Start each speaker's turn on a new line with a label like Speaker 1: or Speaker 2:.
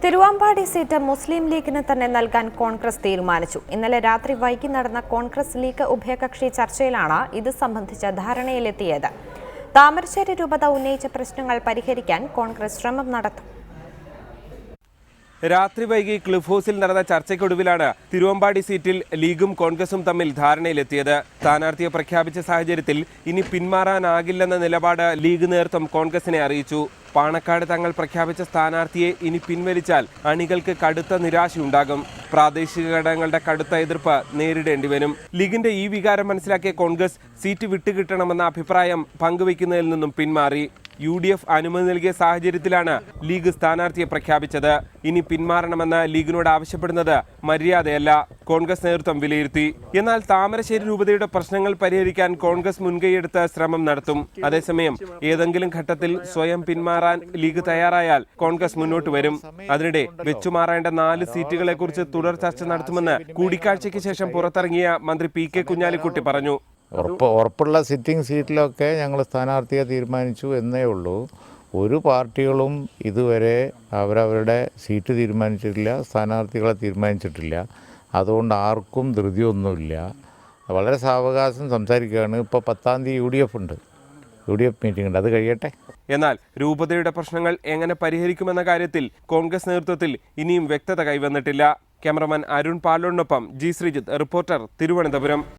Speaker 1: Thiruvambady seat മുസ്ലിം ലീഗിന് തന്നെ നൽകാൻ കോൺഗ്രസ് തീരുമാനിച്ചു. ഇന്നലെ രാത്രി വൈകി നടന്ന കോൺഗ്രസ് ലീഗ് ഉഭയകക്ഷി ചർച്ചയിലാണ് ഇത് സംബന്ധിച്ച ധാരണയിലെത്തിയത്. താമരശ്ശേരി രൂപത ഉന്നയിച്ച പ്രശ്നങ്ങൾ പരിഹരിക്കാൻ കോൺഗ്രസ് ശ്രമം നടത്തും.
Speaker 2: രാത്രി വൈകി ക്ലിഫ് ഹൗസിൽ നടന്ന ചർച്ചയ്ക്കൊടുവിലാണ് തിരുവമ്പാടി സീറ്റിൽ ലീഗും കോൺഗ്രസും തമ്മിൽ ധാരണയിലെത്തിയത്. സ്ഥാനാർത്ഥിയെ പ്രഖ്യാപിച്ച സാഹചര്യത്തിൽ ഇനി പിന്മാറാനാകില്ലെന്ന നിലപാട് ലീഗ് നേതൃത്വം കോൺഗ്രസിനെ അറിയിച്ചു. പാണക്കാട് തങ്ങൾ പ്രഖ്യാപിച്ച സ്ഥാനാർത്ഥിയെ ഇനി പിൻവലിച്ചാൽ അണികൾക്ക് കടുത്ത നിരാശയുണ്ടാകും. പ്രാദേശിക ഘടകങ്ങളുടെ കടുത്ത എതിർപ്പ് നേരിടേണ്ടി വരും. ലീഗിന്റെ ഈ വികാരം മനസ്സിലാക്കിയ കോൺഗ്രസ് സീറ്റ് വിട്ടുകിട്ടണമെന്ന അഭിപ്രായം പങ്കുവയ്ക്കുന്നതിൽ നിന്നും പിന്മാറി. UDF അനുമതി നൽകിയ സാഹചര്യത്തിലാണ് ലീഗ് സ്ഥാനാർത്ഥിയെ പ്രഖ്യാപിച്ചത്. ഇനി പിന്മാറണമെന്ന് ലീഗിനോട് ആവശ്യപ്പെടുന്നത് മര്യാദയല്ല, കോൺഗ്രസ് നേതൃത്വം വിലയിരുത്തി. എന്നാൽ താമരശ്ശേരി രൂപതയുടെ പ്രശ്നങ്ങൾ പരിഹരിക്കാൻ കോൺഗ്രസ് മുൻകൈയെടുത്ത് ശ്രമം നടത്തും. അതേസമയം ഏതെങ്കിലും ഘട്ടത്തിൽ സ്വയം പിന്മാറാൻ ലീഗ് തയ്യാറായാൽ കോൺഗ്രസ് മുന്നോട്ട് വരും. അതിനിടെ വെച്ചുമാറേണ്ട 4 സീറ്റുകളെ കുറിച്ച് തുടർ ചർച്ച നടത്തുമെന്ന് കൂടിക്കാഴ്ചയ്ക്ക് ശേഷം പുറത്തിറങ്ങിയ മന്ത്രി PK കുഞ്ഞാലിക്കുട്ടി പറഞ്ഞു.
Speaker 3: ഉറപ്പുള്ള സിറ്റിംഗ് സീറ്റിലൊക്കെ ഞങ്ങൾ സ്ഥാനാർത്ഥിയെ തീരുമാനിച്ചു എന്നേ ഉള്ളൂ. ഒരു പാർട്ടികളും ഇതുവരെ അവരവരുടെ സീറ്റ് തീരുമാനിച്ചിട്ടില്ല, സ്ഥാനാർത്ഥികളെ തീരുമാനിച്ചിട്ടില്ല. അതുകൊണ്ട് ആർക്കും ധൃതിയൊന്നുമില്ല. വളരെ സാവകാശം സംസാരിക്കുകയാണ്. ഇപ്പോൾ 10-ാം തീയതി UDF ഉണ്ട്, UDF മീറ്റിംഗ് ഉണ്ട്, അത് കഴിയട്ടെ.
Speaker 2: എന്നാൽ രൂപതയുടെ പ്രശ്നങ്ങൾ എങ്ങനെ പരിഹരിക്കുമെന്ന കാര്യത്തിൽ കോൺഗ്രസ് നേതൃത്വത്തിൽ ഇനിയും വ്യക്തത കൈവന്നിട്ടില്ല. ക്യാമറമാൻ അരുൺ പാലോടിനൊപ്പം G. ശ്രീജിത്ത്, റിപ്പോർട്ടർ, തിരുവനന്തപുരം.